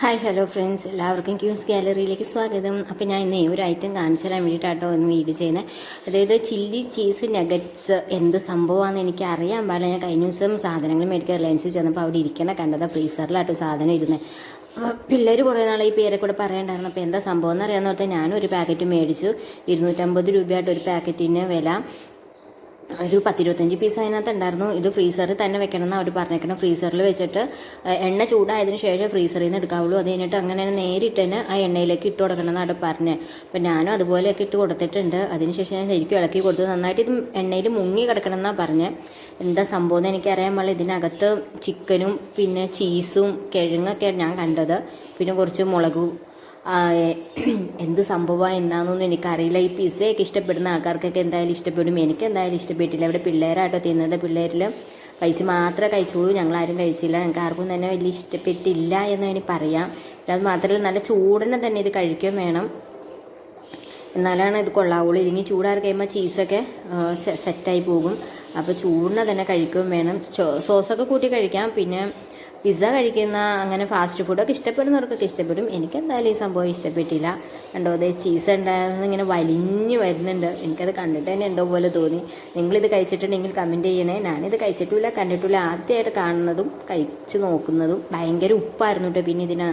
Hi hello friends, എല്ലാവർക്കും ക്യൂൻസ് ഗാലറിയിലേക്ക് സ്വാഗതം. അപ്പോൾ ഞാൻ ഇന്ന് ഒരു ഐറ്റം കാണിച്ചു തരാൻ വേണ്ടിയിട്ടാട്ടോ ഒന്ന് വീഡിയോ ചെയ്യുന്നത്. അതായത് ചില്ലി ചീസ് നഗറ്റ്സ് എന്ത് സംഭവമാണെന്ന് എനിക്ക് അറിയാൻ പാടില്ല. ഞാൻ കഴിഞ്ഞ ദിവസം സാധനങ്ങൾ മേടിക്കാൻ റിലയൻസിൽ ചെന്നപ്പോൾ അവിടെ ഇരിക്കണ കണ്ടത് ഫ്രീസറിലാട്ടോ സാധനം ഇരുന്നത്. അപ്പോൾ പിള്ളേർ കുറേ നാളെ ഈ പേരെ കൂടെ പറയണ്ടായിരുന്നു. അപ്പോൾ എന്താ സംഭവം എന്ന് അറിയാമെന്ന് പറഞ്ഞാൽ ഞാനൊരു പാക്കറ്റ് മേടിച്ചു. 250 രൂപയായിട്ട് ഒരു പാക്കറ്റിന് വില. ഒരു 10-25 പീസ് അതിനകത്ത് ഉണ്ടായിരുന്നു. ഇത് ഫ്രീസറിൽ തന്നെ വെക്കണം എന്ന് അവർ പറഞ്ഞേക്കണം. ഫ്രീസറിൽ വെച്ചിട്ട് എണ്ണ ചൂടായതിനു ശേഷം ഫ്രീസറിൽ നിന്ന് എടുക്കാവുള്ളൂ. അത് കഴിഞ്ഞിട്ട് അങ്ങനെ നേരിട്ട് തന്നെ ആ എണ്ണയിലേക്ക് ഇട്ട് കൊടുക്കണം എന്നാണ് പറഞ്ഞത്. അപ്പം ഞാനും അതുപോലെയൊക്കെ ഇട്ട് കൊടുത്തിട്ടുണ്ട്. അതിനുശേഷം ഞാൻ ശരിക്കും ഇളക്കി കൊടുത്തു. നന്നായിട്ട് ഇത് എണ്ണയിൽ മുങ്ങി കിടക്കണം എന്നാണ് പറഞ്ഞത്. എന്താ സംഭവം എന്ന് എനിക്കറിയാൻ പാടില്ല. ഇതിനകത്ത് ചിക്കനും പിന്നെ ചീസും കിഴങ്ങൊക്കെ ഞാൻ കണ്ടത്. പിന്നെ കുറച്ച് മുളകും എന്ത് സംഭവമാണ് എന്താണെന്നൊന്നും എനിക്കറിയില്ല. ഈ പിസ്സയൊക്കെ ഇഷ്ടപ്പെടുന്ന ആൾക്കാർക്കൊക്കെ എന്തായാലും ഇഷ്ടപ്പെടും. എനിക്ക് എന്തായാലും ഇഷ്ടപ്പെട്ടില്ല. ഇവിടെ പിള്ളേരായിട്ടോ തിന്നത്. പിള്ളേരിൽ പൈസ മാത്രമേ കഴിച്ചോളൂ, ഞങ്ങളാരും കഴിച്ചില്ല. ഞങ്ങൾക്ക് ആർക്കും തന്നെ വലിയ ഇഷ്ടപ്പെട്ടില്ല എന്ന് എനിക്ക് പറയാം. അത് മാത്രമല്ല നല്ല ചൂടിനെ തന്നെ ഇത് കഴിക്കുകയും വേണം, എന്നാലാണ് ഇത് കൊള്ളാവുള്ളൂ. ഇല്ലെങ്കിൽ ചൂടാറി കഴിയുമ്പോൾ ചീസൊക്കെ സെറ്റായി പോകും. അപ്പോൾ ചൂടിനെ തന്നെ കഴിക്കുകയും വേണം. സോസൊക്കെ കൂട്ടി കഴിക്കാം. പിന്നെ പിസ്സ കഴിക്കുന്ന അങ്ങനെ ഫാസ്റ്റ് ഫുഡൊക്കെ ഇഷ്ടപ്പെടുന്നവർക്കൊക്കെ ഇഷ്ടപ്പെടും. എനിക്കെന്തായാലും ഈ സംഭവം ഇഷ്ടപ്പെട്ടില്ല. കണ്ടോ, അതേ ചീസ് ഉണ്ടാകുന്നത് ഇങ്ങനെ വലിഞ്ഞ് വരുന്നുണ്ട്. എനിക്കത് കണ്ടിട്ട് തന്നെ എന്തോ പോലെ തോന്നി. നിങ്ങളിത് കഴിച്ചിട്ടുണ്ടെങ്കിൽ കമൻറ്റ് ചെയ്യണേ. ഞാനിത് കഴിച്ചിട്ടില്ല, കണ്ടിട്ടില്ല. ആദ്യമായിട്ട് കാണുന്നതും കഴിച്ച് നോക്കുന്നതും. ഭയങ്കര ഉപ്പായിരുന്നു കേട്ടോ. പിന്നെ ഇതിന്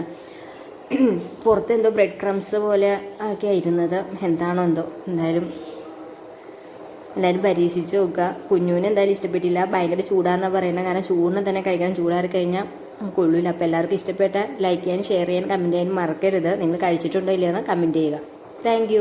പുറത്ത് എന്തോ ബ്രെഡ് ക്രംസ് പോലെ ഒക്കെ ആയിരുന്നത്. എന്താണോ എന്തോ. എന്തായാലും പരീക്ഷിച്ച് നോക്കുക. കുഞ്ഞുവിന് എന്തായാലും ഇഷ്ടപ്പെട്ടില്ല. ഭയങ്കര ചൂടാന്നാണ് പറയുന്നത്. കാരണം ചൂടിനെ തന്നെ കഴിക്കണം. ചൂടാറി കഴിഞ്ഞാൽ കൊള്ളില്ല. അപ്പോൾ എല്ലാവർക്കും ഇഷ്ടപ്പെട്ട ലൈക്ക് ചെയ്യാനും ഷെയർ ചെയ്യാനും കമൻറ്റ് ചെയ്യാനും മറക്കരുത്. നിങ്ങൾ കഴിച്ചിട്ടുണ്ടോ ഇല്ലയെന്ന് കമൻറ്റ് ചെയ്യുക. താങ്ക്